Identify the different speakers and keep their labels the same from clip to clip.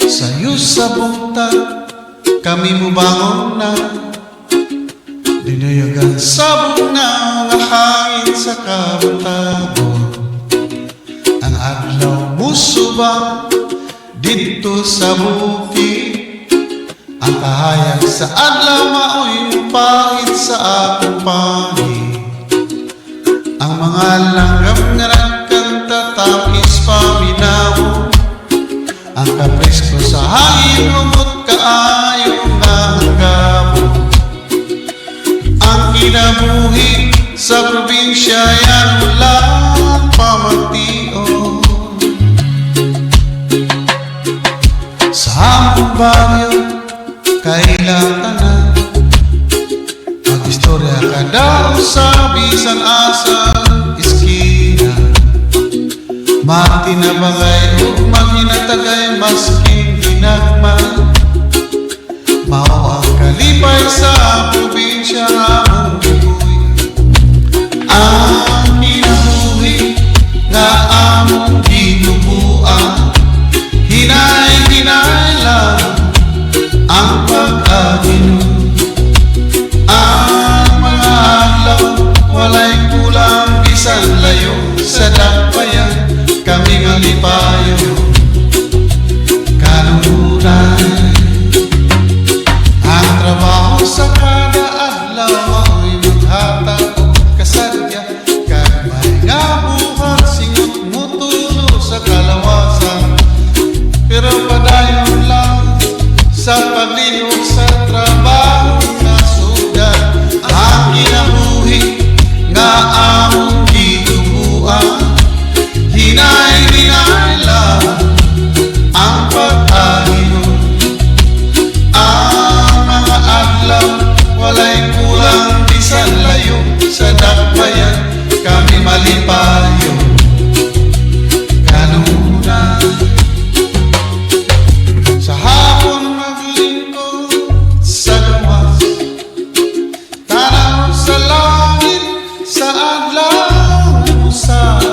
Speaker 1: Sa'yo sa buntag kami mo bangon na, dinayagan sabong na nga hangin sa kabantagon. Ang adlaw musubang dito sa bukid, ang kahayag sa adlaw mao'y pahit sa akong pangit. Ang mga langgam nga nagkanta takis paminaw, ang kapresko sa hangin umot kaayo nga hanggabon. Ang kinabuhi sa probinsya yan walang pamation. Sa among bagyo kailangan na mag-istorya ka daw sa bisan asang iskina. Matinabangay o maghinatagay masking ginagman, mao ang kalipay sa probinsya among gibuhi. Ang kinabuhi nga among ginubuan, hinay-hinay lang ang pag-aginon. Ang mga adlaw walay kulang bisan layo, sa dakbayan kami nga lipayo kanunay. Ang trabaho sa kada adlaw ay maghatag og kasadya, kag may nga buhat singot mutulo sa kalawasan. Pero padayon lang sa paglihok sa trabaho na sugat. Ang kinabuhi nga among ginubuan, hinay-hinay lang ang pag-aginon. Ang mga adlaw walay kulang bisan layo, sa dakbayan kami malipayo kanunay. Sa hapon maglingkod sa gawas, tanaw sa langit sa adlaw usap.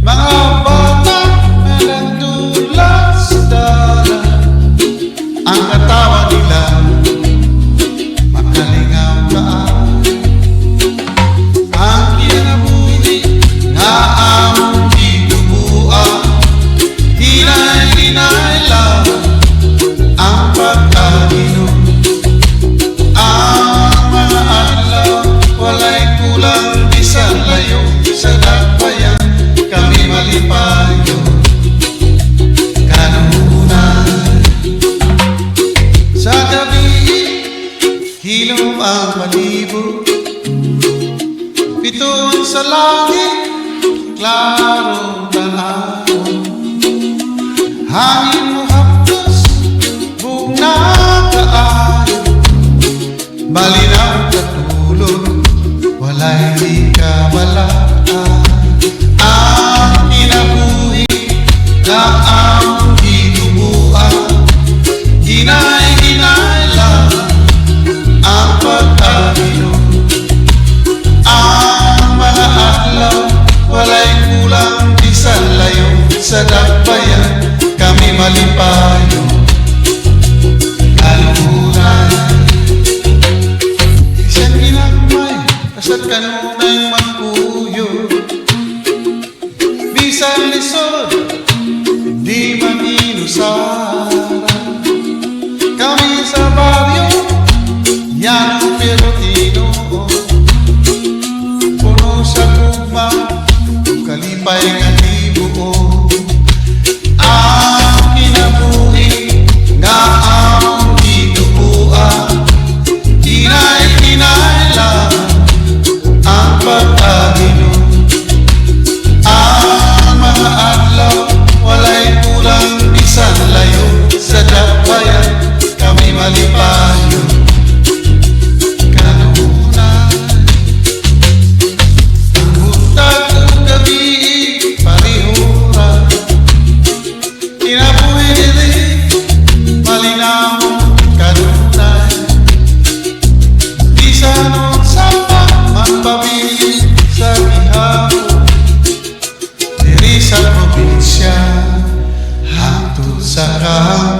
Speaker 1: Mga bata na nagdulak sa dalan, ang katawa nila makalingaw kaan. Ang kinabuhi nga among ginubuan, hinay-hinay lang ang pag-aginon. Ang mga adlaw walay kulang bisan layo, sa dakbayan kami malipayo kanunay. Sa gabi hilom ang palibot, bituon sa langit klarong tanawon. Hangin mo hapdos bugna kaayo, malinaw katulog walay di kabalaan. Ang kinabuhi nga among ginubuan, hinay-hinay lang ang pag-aginon. Ang mga adlaw walay kulang bisan layo, sa dakbayan kami malipayo kanunay. Isang ginagmay kasat kanunay magpuyo, bisan lisod di ka